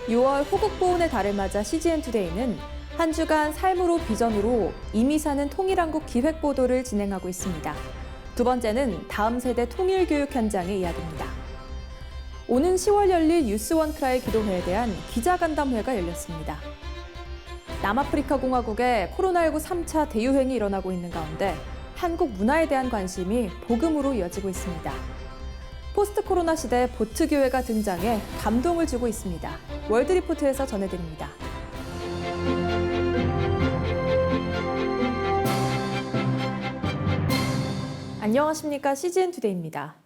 6월 호국보훈의 달을 맞아 CGN투데이는 한 주간 삶으로 비전으로 이미 사는 통일한국 기획보도를 진행하고 있습니다. 두 번째는 다음 세대 통일교육 현장의 이야기입니다. 오는 10월 열릴 유스원크라이 기도회에 대한 기자간담회가 열렸습니다. 남아프리카 공화국에 코로나19 3차 대유행이 일어나고 있는 가운데 한국 문화에 대한 관심이 복음으로 이어지고 있습니다. 포스트 코로나 시대 보트교회가 등장해 감동을 주고 있습니다. 월드리포트에서 전해드립니다. 안녕하십니까? CGN투데이입니다.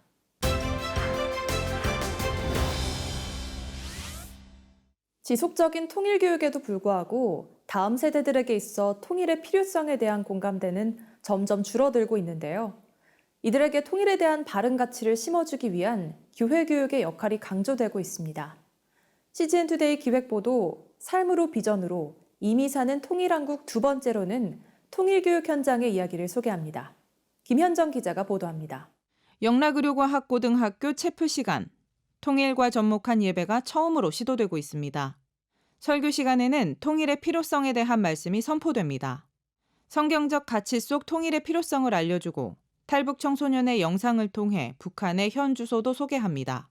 지속적인 통일교육에도 불구하고 다음 세대들에게 있어 통일의 필요성에 대한 공감대는 점점 줄어들고 있는데요. 이들에게 통일에 대한 바른 가치를 심어주기 위한 교회 교육의 역할이 강조되고 있습니다. CGN투데이 기획보도 삶으로 비전으로 이미 사는 통일한국 두 번째로는 통일교육 현장의 이야기를 소개합니다. 김현정 기자가 보도합니다. 영락의료과학고등학교 체프 시간, 통일과 접목한 예배가 처음으로 시도되고 있습니다. 설교 시간에는 통일의 필요성에 대한 말씀이 선포됩니다. 성경적 가치 속 통일의 필요성을 알려주고 탈북 청소년의 영상을 통해 북한의 현 주소도 소개합니다.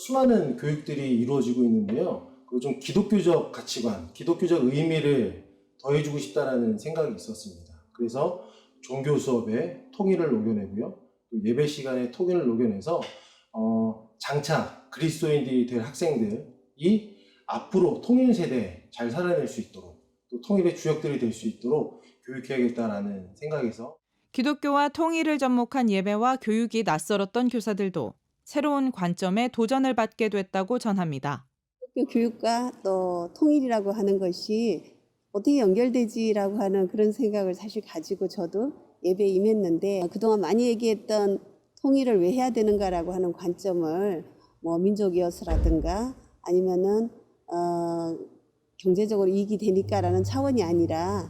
수많은 교육들이 이루어지고 있는데요. 좀 기독교적 가치관, 기독교적 의미를 더해주고 싶다라는 생각이 있었습니다. 그래서 종교 수업에 통일을 녹여내고요. 또 예배 시간에 통일을 녹여내서 장차 그리스도인들이 될 학생들이 앞으로 통일 세대에 잘 살아낼 수 있도록 또 통일의 주역들이 될 수 있도록 교육해야겠다라는 생각에서 기독교와 통일을 접목한 예배와 교육이 낯설었던 교사들도 새로운 관점에 도전을 받게 됐다고 전합니다. 교육과 또 통일이라고 하는 것이 어떻게 연결되지라고 하는 그런 생각을 사실 가지고 저도 예배에 임했는데 그동안 많이 얘기했던 통일을 왜 해야 되는가라고 하는 관점을 민족이어서라든가 아니면은 경제적으로 이익이 되니까라는 차원이 아니라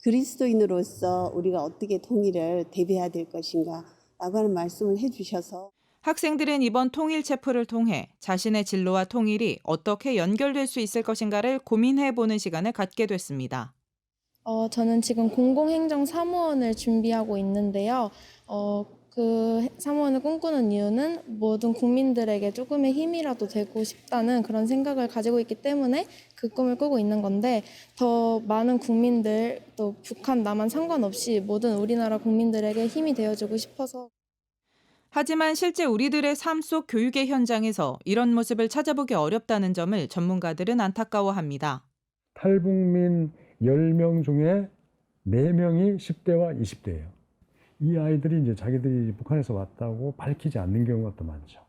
그리스도인으로서 우리가 어떻게 통일을 대비해야 될 것인가 라고 하는 말씀을 해주셔서 학생들은 이번 통일 체프를 통해 자신의 진로와 통일이 어떻게 연결될 수 있을 것인가를 고민해보는 시간을 갖게 됐습니다. 저는 지금 공공행정 사무원을 준비하고 있는데요. 그 사무원을 꿈꾸는 이유는 모든 국민들에게 조금의 힘이라도 되고 싶다는 그런 생각을 가지고 있기 때문에 그 꿈을 꾸고 있는 건데 더 많은 국민들, 또 북한, 남한 상관없이 모든 우리나라 국민들에게 힘이 되어주고 싶어서. 하지만 실제 우리들의 삶 속 교육의 현장에서 이런 모습을 찾아보기 어렵다는 점을 전문가들은 안타까워합니다. 탈북민 10명 중에 4명이 10대와 20대예요. 이 아이들이 이제 자기들이 북한에서 왔다고 밝히지 않는 경우가 또 많죠.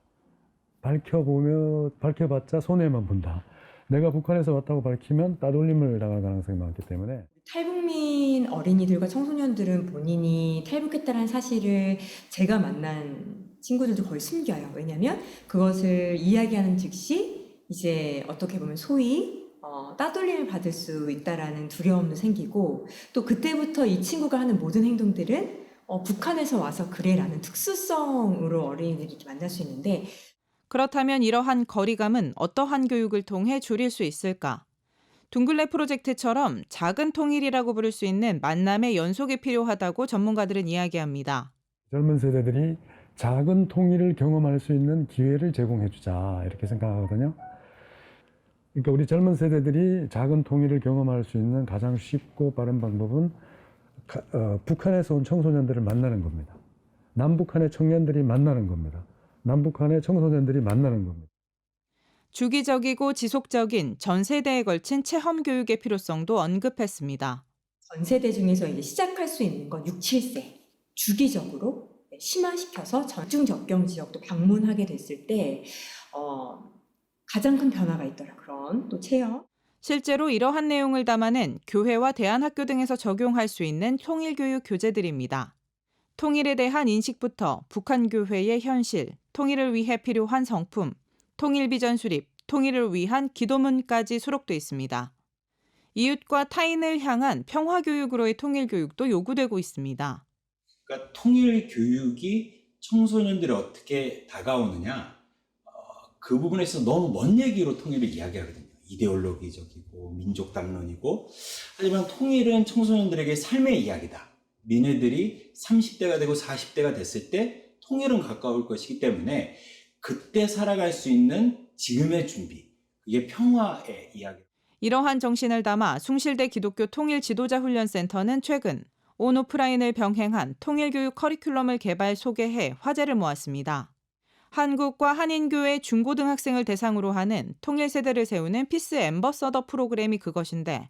밝혀봤자 손해만 본다. 내가 북한에서 왔다고 밝히면 따돌림을 당할 가능성이 많기 때문에. 탈북민 어린이들과 청소년들은 본인이 탈북했다는 사실을 제가 만난 친구들도 거의 숨겨요. 왜냐하면 그것을 이야기하는 즉시 이제 어떻게 보면 소위 따돌림을 받을 수 있다라는 두려움도 생기고 또 그때부터 이 친구가 하는 모든 행동들은 북한에서 와서 그래라는 특수성으로 어린이들이 이렇게 만날 수 있는데 그렇다면 이러한 거리감은 어떠한 교육을 통해 줄일 수 있을까? 둥글레 프로젝트처럼 작은 통일이라고 부를 수 있는 만남의 연속이 필요하다고 전문가들은 이야기합니다. 젊은 세대들이 작은 통일을 경험할 수 있는 기회를 제공해 주자 이렇게 생각하거든요. 그러니까 우리 젊은 세대들이 작은 통일을 경험할 수 있는 가장 쉽고 빠른 방법은 북한에서 온 청소년들을 만나는 겁니다. 남북한의 청년들이 만나는 겁니다. 남북한의 청소년들이 만나는 겁니다. 주기적이고 지속적인 전 세대에 걸친 체험 교육의 필요성도 언급했습니다. 전 세대 중에서 이제 시작할 수 있는 건 6, 7세 주기적으로 심화시켜서 전중 접경 지역도 방문하게 됐을 때 가장 큰 변화가 있더라. 그런 또 체험. 실제로 이러한 내용을 담아낸 교회와 대안학교 등에서 적용할 수 있는 통일교육 교재들입니다. 통일에 대한 인식부터 북한 교회의 현실, 통일을 위해 필요한 성품, 통일비전 수립, 통일을 위한 기도문까지 수록돼 있습니다. 이웃과 타인을 향한 평화교육으로의 통일교육도 요구되고 있습니다. 그러니까 통일교육이 청소년들이 어떻게 다가오느냐 그 부분에서 너무 먼 얘기로 통일을 이야기하거든요. 이데올로기적이고 민족 담론이고, 하지만 통일은 청소년들에게 삶의 이야기다. 니네들이 30대가 되고 40대가 됐을 때 통일은 가까울 것이기 때문에 그때 살아갈 수 있는 지금의 준비, 그게 평화의 이야기. 이러한 정신을 담아 숭실대 기독교 통일 지도자 훈련센터는 최근 온오프라인을 병행한 통일교육 커리큘럼을 개발 소개해 화제를 모았습니다. 한국과 한인교회 중고등학생을 대상으로 하는 통일세대를 세우는 피스 앰버서더 프로그램이 그것인데,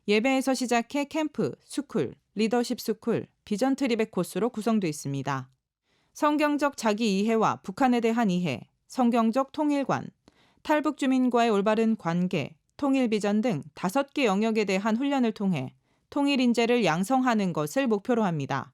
예배에서 시작해 캠프, 스쿨, 리더십 스쿨, 비전 트립의 코스로 구성되어 있습니다. 성경적 자기 이해와 북한에 대한 이해, 성경적 통일관, 탈북 주민과의 올바른 관계, 통일 비전 등 5개 영역에 대한 훈련을 통해 통일 인재를 양성하는 것을 목표로 합니다.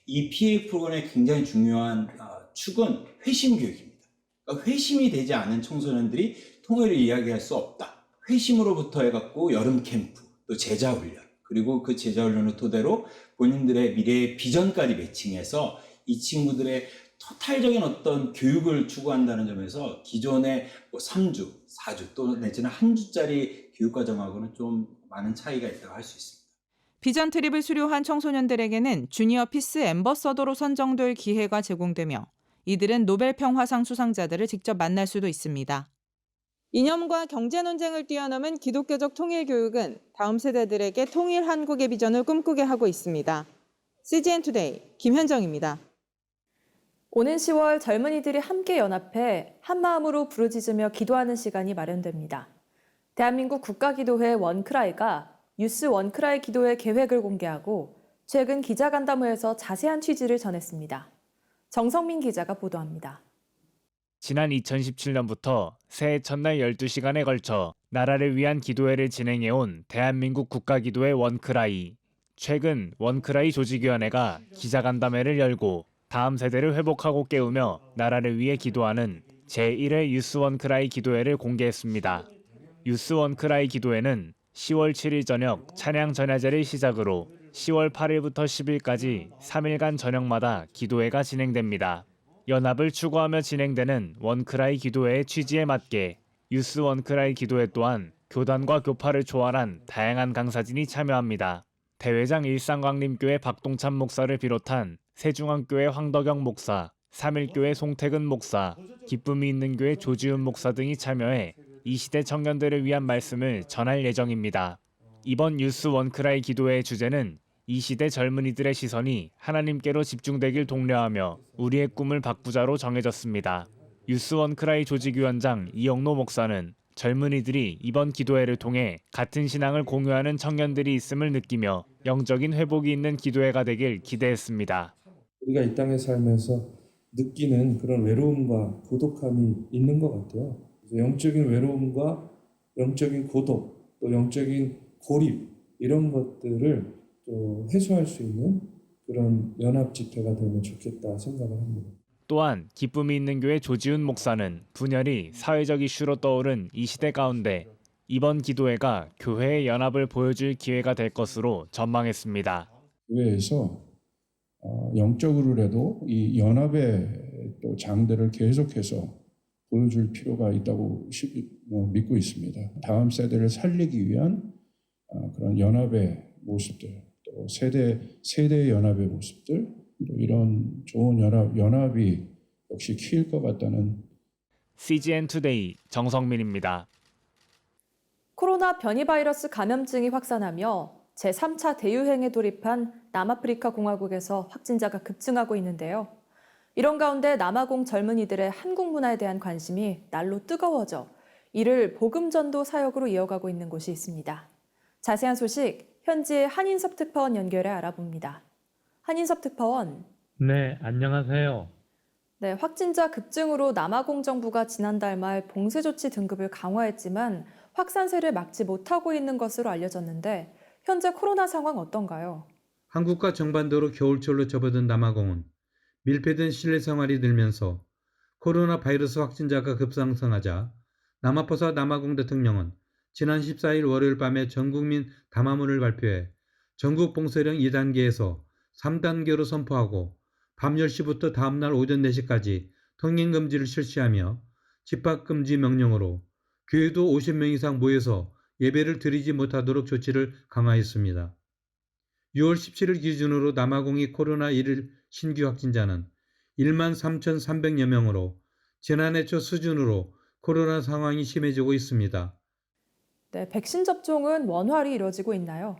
이 PA 프로그램의 굉장히 중요한 축은 회심 교육입니다. 그러니까 회심이 되지 않은 청소년들이 통일을 이야기할 수 없다. 회심으로부터 해갖고 여름 캠프, 또 제자 훈련, 그리고 그 제자 훈련을 토대로 본인들의 미래의 비전까지 매칭해서 이 친구들의 토탈적인 어떤 교육을 추구한다는 점에서 기존의 3주, 4주 또 내지는 한 주짜리 교육과정하고는 좀 많은 차이가 있다고 할 수 있습니다. 비전 트립을 수료한 청소년들에게는 주니어 피스 앰버서더로 선정될 기회가 제공되며 이들은 노벨 평화상 수상자들을 직접 만날 수도 있습니다. 이념과 경제 논쟁을 뛰어넘은 기독교적 통일 교육은 다음 세대들에게 통일 한국의 비전을 꿈꾸게 하고 있습니다. CGN 투데이 김현정입니다. 오는 10월 젊은이들이 함께 연합해 한마음으로 부르짖으며 기도하는 시간이 마련됩니다. 대한민국 국가기도회 원크라이가 유스 원크라이 기도회 계획을 공개하고 최근 기자간담회에서 자세한 취지를 전했습니다. 정성민 기자가 보도합니다. 지난 2017년부터 새해 첫날 12시간에 걸쳐 나라를 위한 기도회를 진행해온 대한민국 국가기도회 원크라이. 최근 원크라이 조직위원회가 기자간담회를 열고 다음 세대를 회복하고 깨우며 나라를 위해 기도하는 제1회 유스 원크라이 기도회를 공개했습니다. 유스 원크라이 기도회는 10월 7일 저녁 찬양 전야제를 시작으로 10월 8일부터 10일까지 3일간 저녁마다 기도회가 진행됩니다. 연합을 추구하며 진행되는 원크라이 기도회의 취지에 맞게 유스 원크라이 기도회 또한 교단과 교파를 초월한 다양한 강사진이 참여합니다. 대회장 일상광림교회 박동찬 목사를 비롯한 세중앙교회 황덕영 목사, 삼일교회 송태근 목사, 기쁨이 있는 교회 조지훈 목사 등이 참여해 이 시대 청년들을 위한 말씀을 전할 예정입니다. 이번 유스 원크라이 기도회의 주제는 이 시대 젊은이들의 시선이 하나님께로 집중되길 독려하며 우리의 꿈을 바꾸자로 정해졌습니다. 유스 원크라이 조직위원장 이영노 목사는 젊은이들이 이번 기도회를 통해 같은 신앙을 공유하는 청년들이 있음을 느끼며 영적인 회복이 있는 기도회가 되길 기대했습니다. 우리가 이 땅에 살면서 느끼는 그런 외로움과 고독함이 있는 것 같아요. 영적인 외로움과 영적인 고독, 또 영적인 고립 이런 것들을 또 해소할 수 있는 그런 연합 집회가 되면 좋겠다 생각을 합니다. 또한 기쁨이 있는 교회 조지훈 목사는 분열이 사회적 이슈로 떠오른 이 시대 가운데 이번 기도회가 교회의 연합을 보여줄 기회가 될 것으로 전망했습니다. 교회에서 영적으로라도 이 연합의 또 장들을 계속해서 보여줄 필요가 있다고 믿고 있습니다. 다음 세대를 살리기 위한 그런 연합의 모습들, 또 세대 연합의 모습들, 또 이런 좋은 연합이 역시 키일 것 같다는. CGN 투데이 정성민입니다. 코로나 변이 바이러스 감염증이 확산하며 제3차 대유행에 돌입한 남아프리카 공화국에서 확진자가 급증하고 있는데요. 이런 가운데 남아공 젊은이들의 한국 문화에 대한 관심이 날로 뜨거워져 이를 복음전도 사역으로 이어가고 있는 곳이 있습니다. 자세한 소식 현지의 한인섭 특파원 연결해 알아봅니다. 한인섭 특파원. 네, 안녕하세요. 네, 확진자 급증으로 남아공 정부가 지난달 말 봉쇄 조치 등급을 강화했지만 확산세를 막지 못하고 있는 것으로 알려졌는데 현재 코로나 상황 어떤가요? 한국과 정반대로 겨울철로 접어든 남아공은 밀폐된 실내 생활이 늘면서 코로나 바이러스 확진자가 급상승하자 남아포사 남아공 대통령은 지난 14일 월요일 밤에 전국민 담화문을 발표해 전국 봉쇄령 2단계에서 3단계로 선포하고 밤 10시부터 다음날 오전 4시까지 통행금지를 실시하며 집합금지 명령으로 교회도 50명 이상 모여서 예배를 드리지 못하도록 조치를 강화했습니다. 6월 17일 기준으로 남아공의 코로나1 신규 확진자는 1만 3,300여 명으로 지난해 초 수준으로 코로나 상황이 심해지고 있습니다. 네, 백신 접종은 원활히 이루어지고 있나요?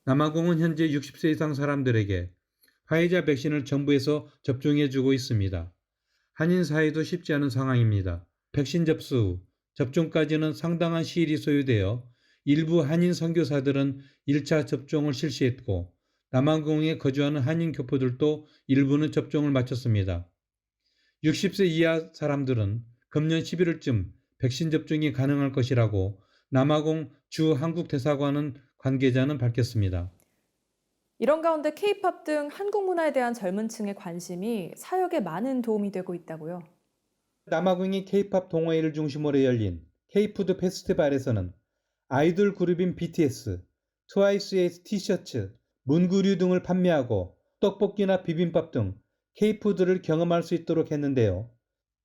남아공은 현재 60세 이상 사람들에게 화이자 백신을 정부에서 접종해주고 있습니다. 한인 사회도 쉽지 않은 상황입니다. 백신 접수 후 접종까지는 상당한 시일이 소요되어 일부 한인 선교사들은 1차 접종을 실시했고 남아공에 거주하는 한인 교포들도 일부는 접종을 마쳤습니다. 60세 이하 사람들은 금년 11월쯤 백신 접종이 가능할 것이라고 남아공 주 한국대사관은 관계자는 밝혔습니다. 이런 가운데 K-팝 등 한국 문화에 대한 젊은 층의 관심이 사역에 많은 도움이 되고 있다고요. 남아공의 K-팝 동호회를 중심으로 열린 K-푸드 페스티벌에서는 아이돌 그룹인 BTS, 트와이스의 티셔츠, 문구류 등을 판매하고 떡볶이나 비빔밥 등 K-푸드를 경험할 수 있도록 했는데요.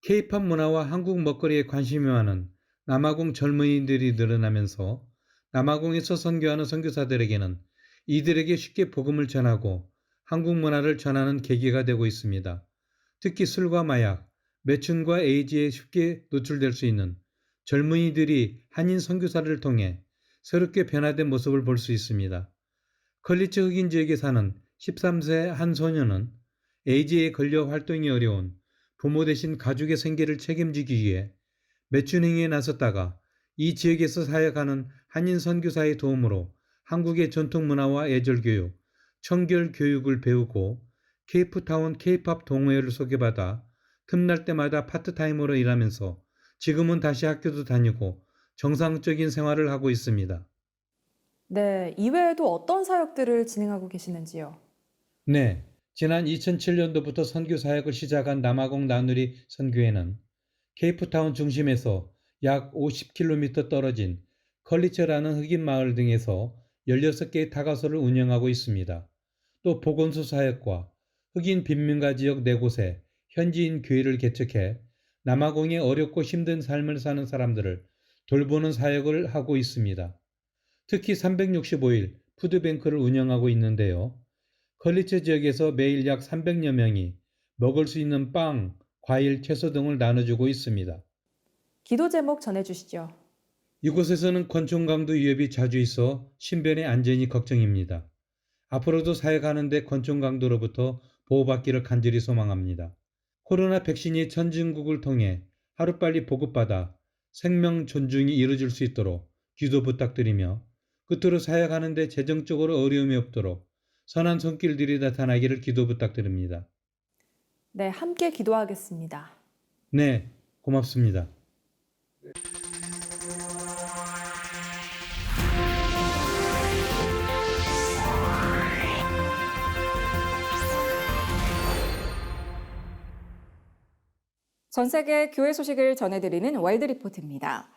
K-팝 문화와 한국 먹거리에 관심이 많은 남아공 젊은이들이 늘어나면서 남아공에서 선교하는 선교사들에게는 이들에게 쉽게 복음을 전하고 한국 문화를 전하는 계기가 되고 있습니다. 특히 술과 마약, 매춘과 에이즈에 쉽게 노출될 수 있는 젊은이들이 한인 선교사를 통해 새롭게 변화된 모습을 볼 수 있습니다. 컬리처 흑인 지역에 사는 13세 한 소녀는 에이즈에 걸려 활동이 어려운 부모 대신 가족의 생계를 책임지기 위해 매춘 행위에 나섰다가 이 지역에서 사역하는 한인 선교사의 도움으로 한국의 전통 문화와 예절교육, 청결 교육을 배우고 케이프타운 K-팝 동호회를 소개받아 틈날 때마다 파트타임으로 일하면서 지금은 다시 학교도 다니고 정상적인 생활을 하고 있습니다. 네, 이외에도 어떤 사역들을 진행하고 계시는지요? 네, 지난 2007년도부터 선교 사역을 시작한 남아공 나누리 선교회는 케이프타운 중심에서 약 50km 떨어진 컬리처라는 흑인 마을 등에서 16개의 다가소를 운영하고 있습니다. 또 보건소 사역과 흑인 빈민가 지역 4곳에 현지인 교회를 개척해 남아공의 어렵고 힘든 삶을 사는 사람들을 돌보는 사역을 하고 있습니다. 특히 365일 푸드뱅크를 운영하고 있는데요. 컬리처 지역에서 매일 약 300여 명이 먹을 수 있는 빵, 과일, 채소 등을 나눠주고 있습니다. 기도 제목 전해주시죠. 이곳에서는 권총 강도 위협이 자주 있어 신변의 안전이 걱정입니다. 앞으로도 사역하는 데 권총 강도로부터 보호받기를 간절히 소망합니다. 코로나 백신이 선진국을 통해 하루빨리 보급받아 생명 존중이 이루어질 수 있도록 기도 부탁드리며 끝으로 사역하는 데 재정적으로 어려움이 없도록 선한 손길들이 나타나기를 기도 부탁드립니다. 네, 함께 기도하겠습니다. 네, 고맙습니다. 전 세계 교회 소식을 전해드리는 월드 리포트입니다.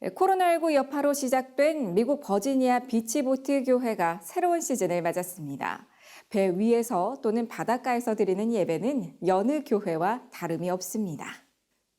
코로나19 여파로 시작된 미국 버지니아 비치보트 교회가 새로운 시즌을 맞았습니다. 배 위에서 또는 바닷가에서 드리는 예배는 여느 교회와 다름이 없습니다.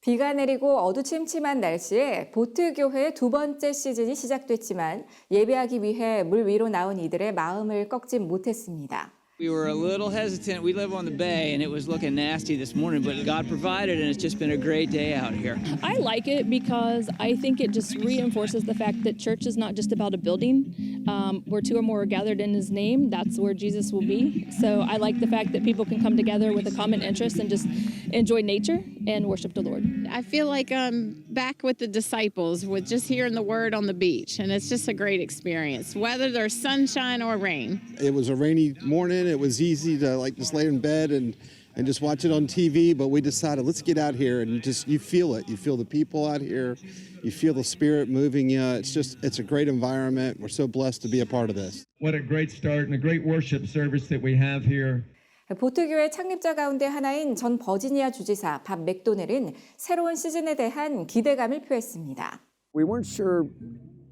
비가 내리고 어두침침한 날씨에 보트 교회의 2번째 시즌이 시작됐지만 예배하기 위해 물 위로 나온 이들의 마음을 꺾지 못했습니다. We were a little hesitant. We live on the bay and it was looking nasty this morning, but God provided and it's just been a great day out here. I like it because I think it just reinforces the fact that church is not just about a building. Where two or more are gathered in his name, that's where Jesus will be. So I like the fact that people can come together with a common interest and just enjoy nature and worship the Lord. I feel like I'm back with the disciples with just hearing the word on the beach, and it's just a great experience, whether there's sunshine or rain. It was a rainy morning. It was easy to just lay in bed and just watch it on TV, but we decided let's get out here and you feel it. You feel the people out here. You feel the spirit moving you. It's a great environment. We're so blessed to be a part of this. What a great start and a great worship service that we have here. 보트교회 창립자 가운데 하나인 전 버지니아 주지사 밥 맥도넬은 새로운 시즌에 대한 기대감을 표했습니다. We weren't sure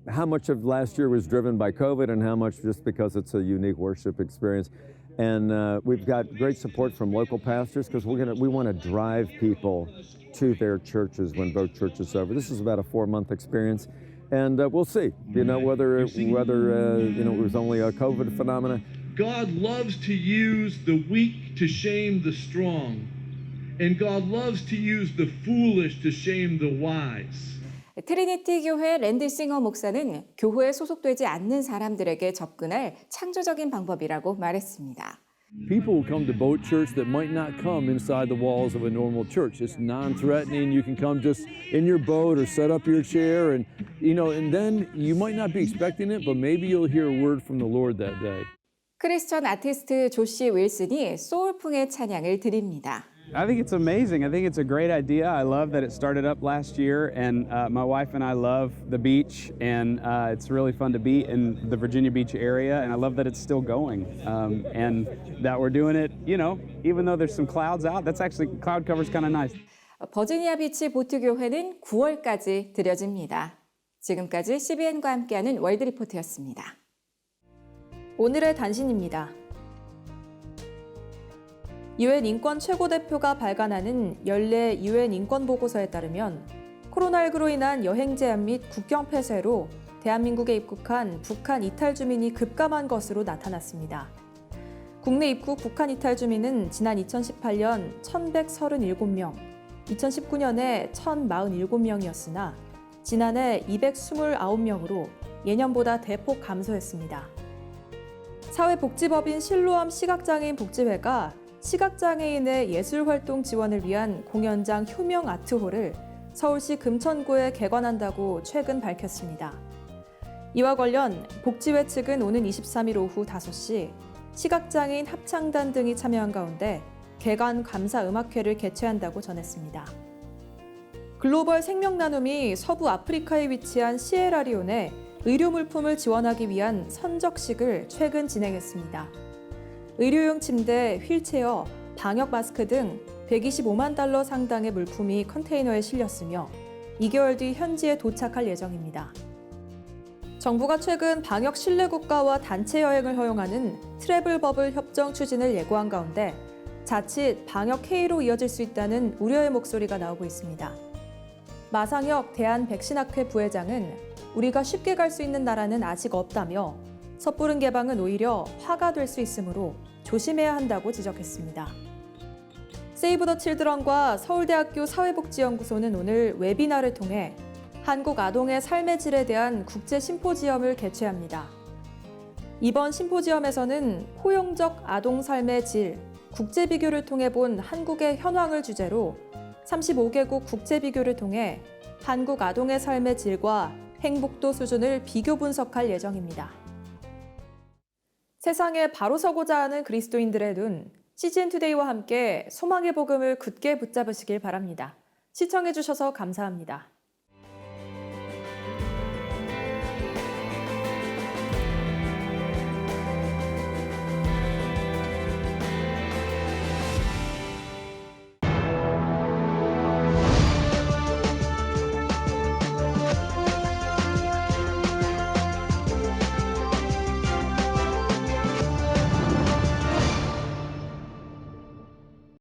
how much of last year was driven by COVID and how much just because it's a unique worship experience. And we've got great support from local pastors because we want to drive people to their churches when both churches are over. This is about a 4-month experience, and we'll see. Whether it was only a COVID phenomenon. God loves to use the weak to shame the strong, and God loves to use the foolish to shame the wise. 트리니티 교회 랜디 싱어 목사는 교회에 소속되지 않는 사람들에게 접근할 창조적인 방법이라고 말했습니다. People will come to boat church that might not come inside the walls of a normal church. It's non-threatening. You can come just in your boat or set up your chair and then you might not be expecting it, but maybe you'll hear a word from the Lord that day. 크리스천 아티스트 조시 윌슨이 소울풍의 찬양을 드립니다. I think it's amazing. I think it's a great idea. I love that it started up last year, and my wife and I love the beach, and it's really fun to be in the Virginia Beach area, and I love that it's still going, and that we're doing it, even though there's some clouds out. That's actually, cloud cover's kind of nice. 버지니아 비치 보트 교회는 9월까지 드려집니다. 지금까지 CBN과 함께하는 월드 리포트였습니다. 오늘의 단신입니다. 유엔 인권 최고대표가 발간하는 연례 유엔 인권 보고서에 따르면 코로나19로 인한 여행 제한 및 국경 폐쇄로 대한민국에 입국한 북한 이탈 주민이 급감한 것으로 나타났습니다. 국내 입국 북한 이탈 주민은 지난 2018년 1,137명, 2019년에 1,047명이었으나 지난해 229명으로 예년보다 대폭 감소했습니다. 사회복지법인 실로암 시각장애인 복지회가 시각장애인의 예술활동 지원을 위한 공연장 효명 아트홀을 서울시 금천구에 개관한다고 최근 밝혔습니다. 이와 관련 복지회 측은 오는 23일 오후 5시 시각장애인 합창단 등이 참여한 가운데 개관 감사 음악회를 개최한다고 전했습니다. 글로벌 생명나눔이 서부 아프리카에 위치한 시에라리온에 의료 물품을 지원하기 위한 선적식을 최근 진행했습니다. 의료용 침대, 휠체어, 방역 마스크 등 125만 달러 상당의 물품이 컨테이너에 실렸으며 2개월 뒤 현지에 도착할 예정입니다. 정부가 최근 방역 신뢰 국가와 단체 여행을 허용하는 트래블 버블 협정 추진을 예고한 가운데 자칫 방역 해이로 이어질 수 있다는 우려의 목소리가 나오고 있습니다. 마상혁 대한백신학회 부회장은 우리가 쉽게 갈 수 있는 나라는 아직 없다며 섣부른 개방은 오히려 화가 될 수 있으므로 조심해야 한다고 지적했습니다. 세이브 더 칠드런과 서울대학교 사회복지연구소는 오늘 웨비나를 통해 한국 아동의 삶의 질에 대한 국제 심포지엄을 개최합니다. 이번 심포지엄에서는 포용적 아동 삶의 질, 국제 비교를 통해 본 한국의 현황을 주제로 35개국 국제 비교를 통해 한국 아동의 삶의 질과 행복도 수준을 비교 분석할 예정입니다. 세상에 바로 서고자 하는 그리스도인들의 눈, CGN투데이와 함께 소망의 복음을 굳게 붙잡으시길 바랍니다. 시청해주셔서 감사합니다.